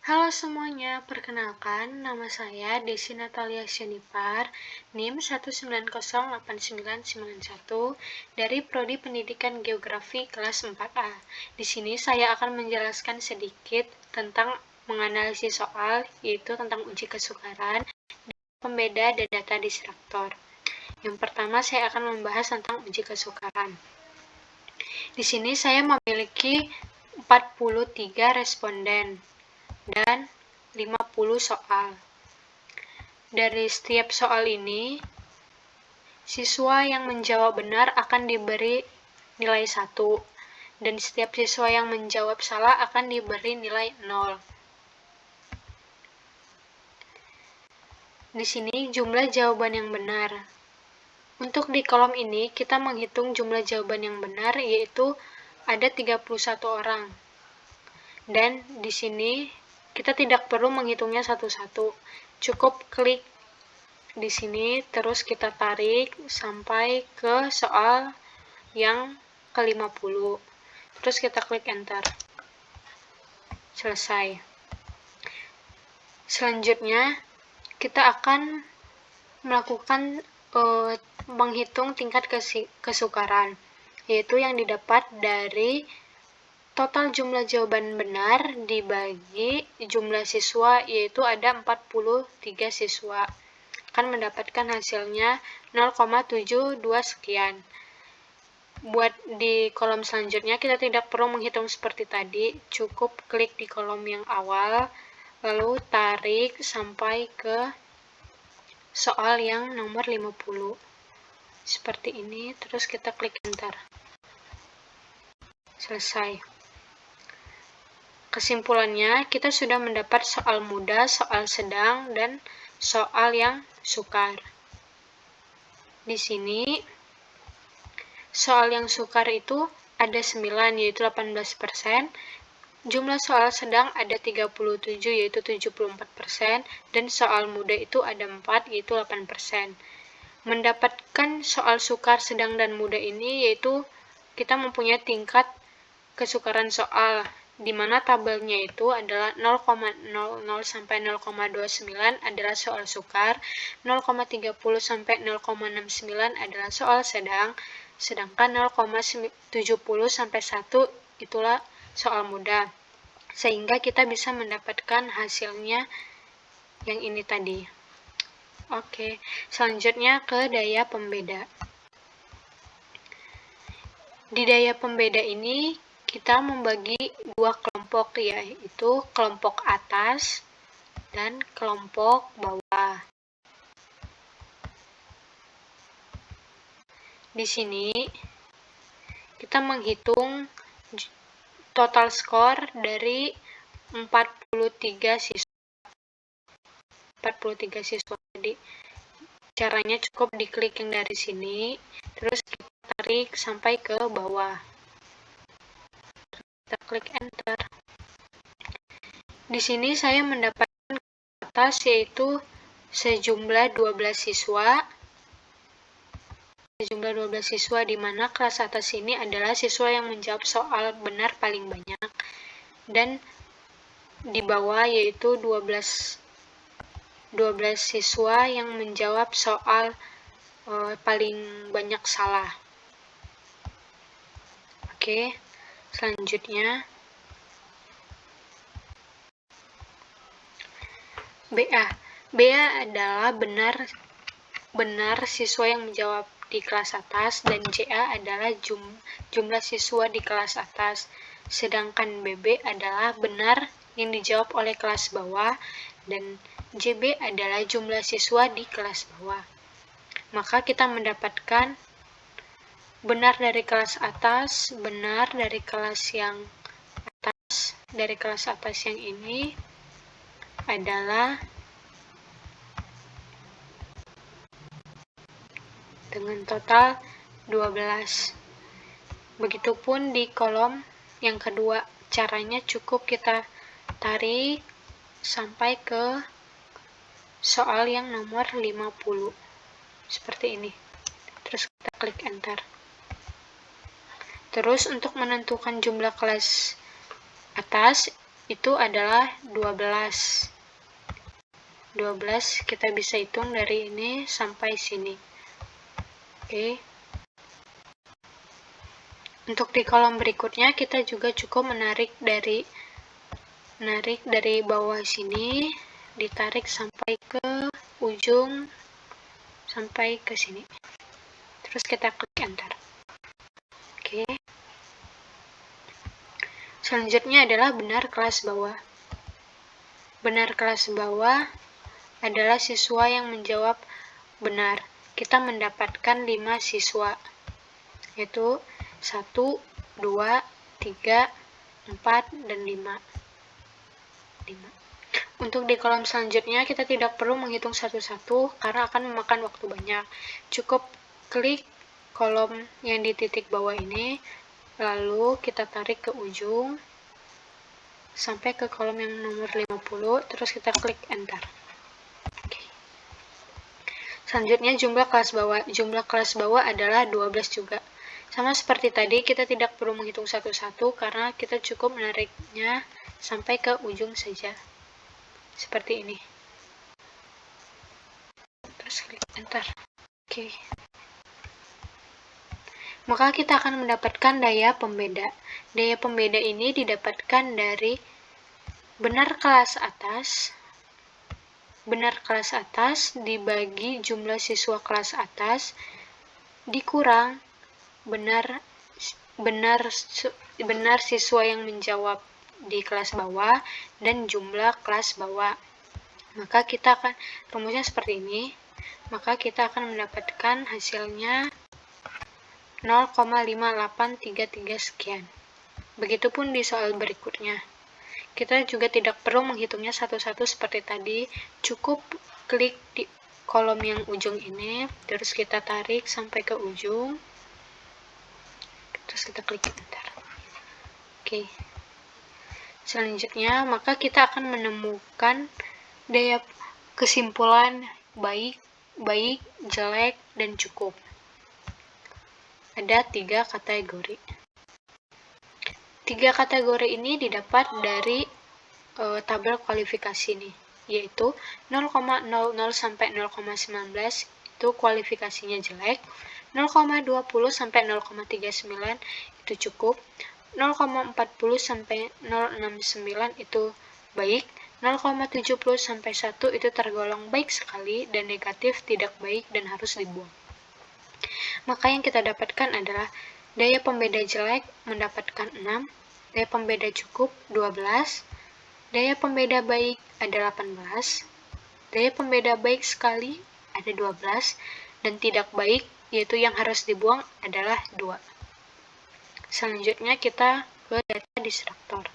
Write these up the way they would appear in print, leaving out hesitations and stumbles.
Halo semuanya, perkenalkan nama saya Desi Natalia Syanipar, NIM 1908991 dari Prodi Pendidikan Geografi kelas 4A. Di sini saya akan menjelaskan sedikit tentang menganalisis soal, yaitu tentang uji kesukaran, pembeda dan data distraktor. Yang pertama saya akan membahas tentang uji kesukaran. Di sini saya memiliki 43 responden dan 50 soal. Dari setiap soal ini, siswa yang menjawab benar akan diberi nilai 1, dan setiap siswa yang menjawab salah akan diberi nilai 0. Di sini jumlah jawaban yang benar. Untuk di kolom ini, kita menghitung jumlah jawaban yang benar, yaitu ada 31 orang. Dan di sini kita tidak perlu menghitungnya satu-satu. Cukup klik di sini, terus kita tarik sampai ke soal yang ke-50. Terus kita klik enter. Selesai. Selanjutnya, kita akan melakukan menghitung tingkat kesukaran, yaitu yang didapat dari total jumlah jawaban benar dibagi jumlah siswa, yaitu ada 43 siswa. Akan mendapatkan hasilnya 0,72 sekian. Buat di kolom selanjutnya, kita tidak perlu menghitung seperti tadi, cukup klik di kolom yang awal, lalu tarik sampai ke soal yang nomor 50. Seperti ini, terus kita klik enter. Selesai. Kesimpulannya, kita sudah mendapat soal mudah, soal sedang, dan soal yang sukar. Di sini, soal yang sukar itu ada 9, yaitu 18%. Jumlah soal sedang ada 37, yaitu 74%. Dan soal mudah itu ada 4, yaitu 8%. Mendapatkan soal sukar, sedang, dan mudah ini, yaitu kita mempunyai tingkat kesukaran soal, di mana tabelnya itu adalah 0,00 sampai 0,29 adalah soal sukar, 0,30 sampai 0,69 adalah soal sedang, sedangkan 0,70 sampai 1 itulah soal mudah. Sehingga kita bisa mendapatkan hasilnya yang ini tadi. Oke, selanjutnya ke daya pembeda. Di daya pembeda ini kita membagi dua kelompok, yaitu kelompok atas dan kelompok bawah. Di sini kita menghitung total skor dari 43 siswa. Jadi caranya cukup diklik yang dari sini, terus kita tarik sampai ke bawah. Kita klik enter. Di sini saya mendapatkan atas, yaitu sejumlah 12 siswa. Di mana kelas atas ini adalah siswa yang menjawab soal benar paling banyak. Dan di bawah yaitu 12 siswa yang menjawab soal paling banyak salah. Oke, selanjutnya BA adalah benar siswa yang menjawab di kelas atas, dan JA adalah jumlah siswa di kelas atas. Sedangkan BB adalah benar yang dijawab oleh kelas bawah, dan JB adalah jumlah siswa di kelas bawah. Maka kita mendapatkan benar dari kelas atas, benar dari kelas yang atas, dari kelas atas yang ini adalah dengan total 12. Begitupun di kolom yang kedua, caranya cukup kita tarik sampai ke soal yang nomor 50. Seperti ini. Terus kita klik enter. Terus untuk menentukan jumlah kelas atas, itu adalah 12. 12 kita bisa hitung dari ini sampai sini. Oke. Untuk di kolom berikutnya kita juga cukup menarik dari bawah sini, ditarik sampai ke ujung, sampai ke sini. Terus kita klik enter. Oke. Selanjutnya adalah benar kelas bawah. Benar kelas bawah adalah siswa yang menjawab benar. Kita mendapatkan 5 siswa, yaitu 1, 2, 3, 4, dan 5. Untuk di kolom selanjutnya kita tidak perlu menghitung satu-satu karena akan memakan waktu banyak. Cukup klik kolom yang di titik bawah ini, lalu kita tarik ke ujung sampai ke kolom yang nomor 50, terus kita klik enter. Selanjutnya jumlah kelas bawah. Jumlah kelas bawah adalah 12 juga. Sama seperti tadi, kita tidak perlu menghitung satu-satu karena kita cukup menariknya sampai ke ujung saja. Seperti ini. Terus klik enter. Oke. Maka kita akan mendapatkan daya pembeda. Daya pembeda ini didapatkan dari benar kelas atas. Benar kelas atas dibagi jumlah siswa kelas atas dikurang benar siswa yang menjawab di kelas bawah dan jumlah kelas bawah. Maka kita akan rumusnya seperti ini. Maka kita akan mendapatkan hasilnya 0,5833 sekian. Begitupun di soal berikutnya. Kita juga tidak perlu menghitungnya satu-satu seperti tadi, cukup klik di kolom yang ujung ini, terus kita tarik sampai ke ujung, terus kita klik enter. Oke. Selanjutnya, maka kita akan menemukan daya kesimpulan baik, jelek, dan cukup. Ada 3 kategori. 3 kategori ini didapat dari tabel kualifikasi nih, yaitu 0,00 sampai 0,19 itu kualifikasinya jelek, 0,20 sampai 0,39 itu cukup, 0,40 sampai 0,69 itu baik, 0,70 sampai 1 itu tergolong baik sekali dan negatif tidak baik dan harus dibuang. Maka yang kita dapatkan adalah daya pembeda jelek mendapatkan 6, daya pembeda cukup 12, daya pembeda baik ada 18, daya pembeda baik sekali ada 12, dan tidak baik yaitu yang harus dibuang adalah 2. Selanjutnya kita ke data distraktor.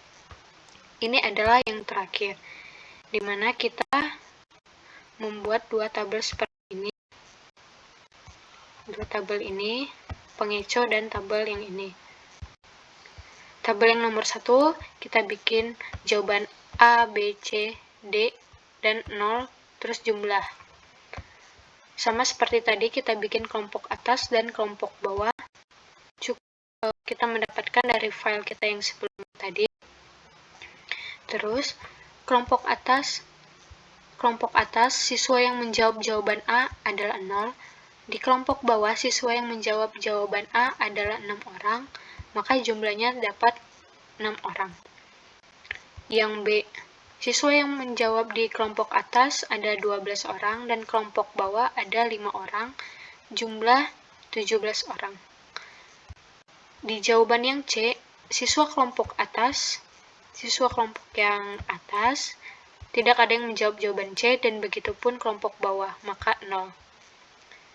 Ini adalah yang terakhir, di mana kita membuat 2 tabel seperti ini. 2 tabel ini, pengeco dan tabel yang ini. Tabel yang nomor 1, kita bikin jawaban A, B, C, D, dan 0, terus jumlah. Sama seperti tadi, kita bikin kelompok atas dan kelompok bawah. Cukup kita mendapatkan dari file kita yang sebelumnya tadi. Terus, kelompok atas, siswa yang menjawab jawaban A adalah 0. Di kelompok bawah, siswa yang menjawab jawaban A adalah 6 orang. Maka jumlahnya dapat 6 orang. Yang B, siswa yang menjawab di kelompok atas ada 12 orang dan kelompok bawah ada 5 orang, jumlah 17 orang. Di jawaban yang C, siswa kelompok yang atas tidak ada yang menjawab jawaban C dan begitupun kelompok bawah, maka 0.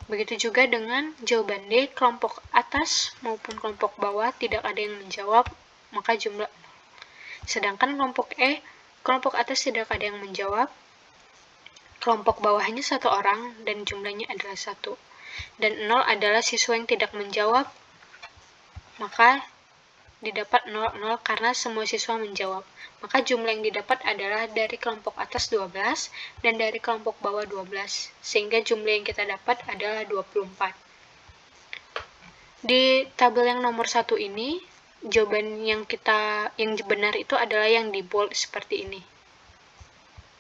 Begitu juga dengan jawaban D, kelompok atas maupun kelompok bawah tidak ada yang menjawab, maka jumlah 0. Sedangkan kelompok E, kelompok atas tidak ada yang menjawab, kelompok bawah hanya 1 orang dan jumlahnya adalah 1. Dan 0 adalah siswa yang tidak menjawab, maka didapat 0, karena semua siswa menjawab. Maka jumlah yang didapat adalah dari kelompok atas 12 dan dari kelompok bawah 12, sehingga jumlah yang kita dapat adalah 24. Di tabel yang nomor 1 ini, jawaban yang benar itu adalah yang di bold seperti ini.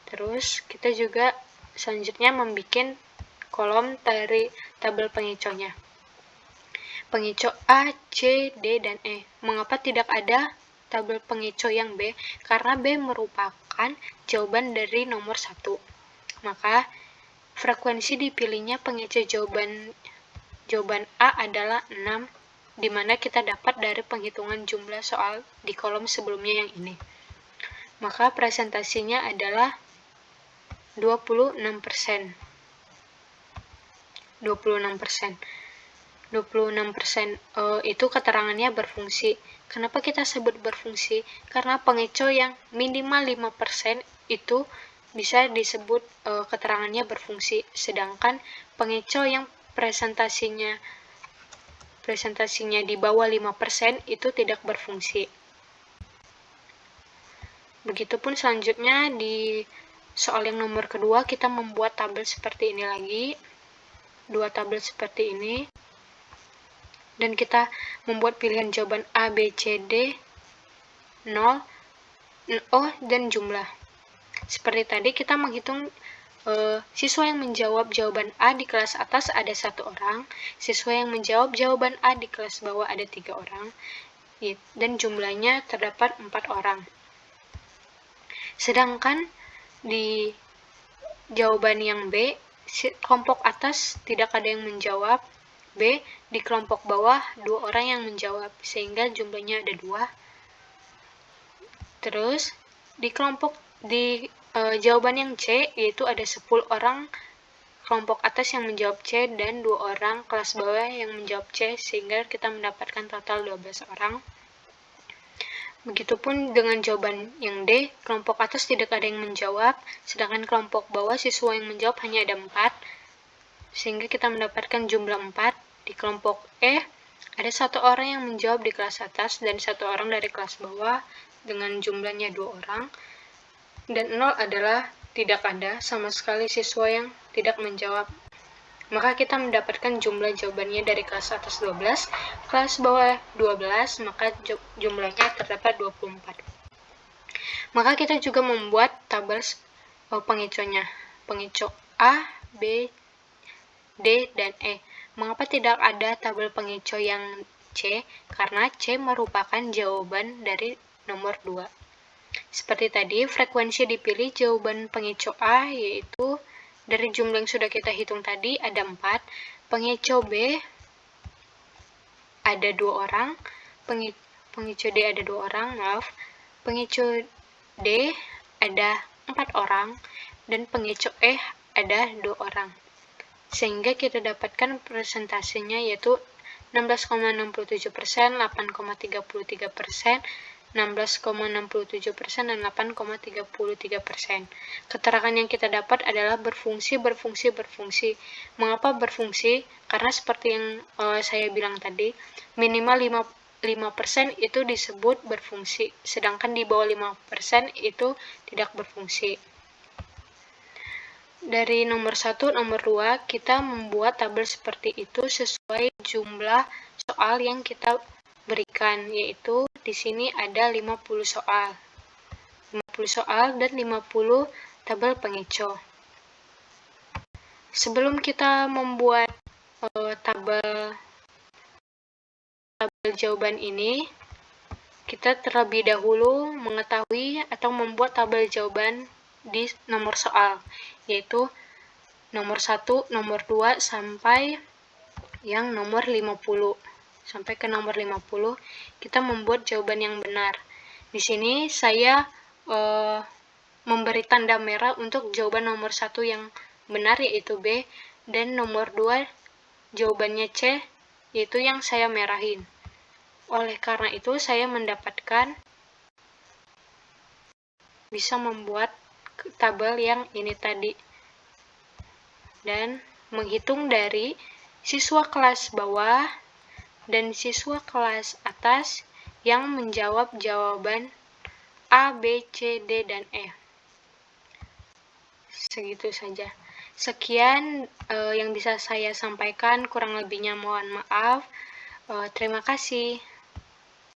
Terus kita juga selanjutnya membuat kolom dari tabel pengecohnya. Pengecoh A, C, D, dan E. Mengapa tidak ada tabel pengecoh yang B? Karena B merupakan jawaban dari nomor 1. Maka frekuensi dipilihnya pengecoh jawaban A adalah 6, di mana kita dapat dari penghitungan jumlah soal di kolom sebelumnya yang ini. Maka presentasinya adalah 26%. 26% itu keterangannya berfungsi. Kenapa kita sebut berfungsi? Karena pengecoh yang minimal 5% itu bisa disebut keterangannya berfungsi. Sedangkan pengecoh yang presentasinya di bawah 5% itu tidak berfungsi. Begitupun selanjutnya di soal yang nomor kedua, kita membuat tabel seperti ini lagi. 2 tabel seperti ini. Dan kita membuat pilihan jawaban A, B, C, D, 0, O, dan jumlah. Seperti tadi kita menghitung siswa yang menjawab jawaban A di kelas atas ada 1 orang, siswa yang menjawab jawaban A di kelas bawah ada 3 orang, dan jumlahnya terdapat 4 orang. Sedangkan di jawaban yang B, kelompok atas tidak ada yang menjawab, B, di kelompok bawah 2 orang yang menjawab, sehingga jumlahnya ada 2. Terus di jawaban yang C, yaitu ada 10 orang kelompok atas yang menjawab C dan 2 orang kelas bawah yang menjawab C, sehingga kita mendapatkan total 12 orang. Begitupun dengan jawaban yang D, kelompok atas tidak ada yang menjawab, sedangkan kelompok bawah siswa yang menjawab hanya ada 4, sehingga kita mendapatkan jumlah 4. Di kelompok E, ada 1 orang yang menjawab di kelas atas dan 1 orang dari kelas bawah dengan jumlahnya 2 orang. Dan 0 adalah tidak ada sama sekali siswa yang tidak menjawab. Maka kita mendapatkan jumlah jawabannya dari kelas atas 12, kelas bawah 12, maka jumlahnya terdapat 24. Maka kita juga membuat tabel pengecohnya. Pengecoh A, B, D, dan E. Mengapa tidak ada tabel pengecoh yang C? Karena C merupakan jawaban dari nomor 2. Seperti tadi, frekuensi dipilih jawaban pengecoh A, yaitu dari jumlah yang sudah kita hitung tadi ada 4. Pengecoh B ada 2 orang. Pengecoh D ada 2 orang, Pengecoh D ada 4 orang. Dan pengecoh E ada 2 orang. Sehingga kita dapatkan presentasinya yaitu 16,67%, 8,33%, 16,67%, dan 8,33%. Keterangan yang kita dapat adalah berfungsi. Mengapa berfungsi? Karena seperti yang saya bilang tadi, minimal 5% itu disebut berfungsi, sedangkan di bawah 5% itu tidak berfungsi. Dari nomor 1, nomor 2, kita membuat tabel seperti itu sesuai jumlah soal yang kita berikan, yaitu di sini ada 50 soal. 50 soal dan 50 tabel pengecoh. Sebelum kita membuat tabel jawaban ini, kita terlebih dahulu mengetahui atau membuat tabel jawaban di nomor soal, yaitu nomor 1, nomor 2, sampai yang nomor 50. Sampai ke nomor 50, kita membuat jawaban yang benar. Di sini saya memberi tanda merah untuk jawaban nomor 1 yang benar, yaitu B, dan nomor 2 jawabannya C, yaitu yang saya merahin. Oleh karena itu, saya bisa membuat tabel yang ini tadi. Dan menghitung dari siswa kelas bawah dan siswa kelas atas yang menjawab jawaban A, B, C, D, dan E. Segitu saja. Sekian yang bisa saya sampaikan, kurang lebihnya mohon maaf. Terima kasih.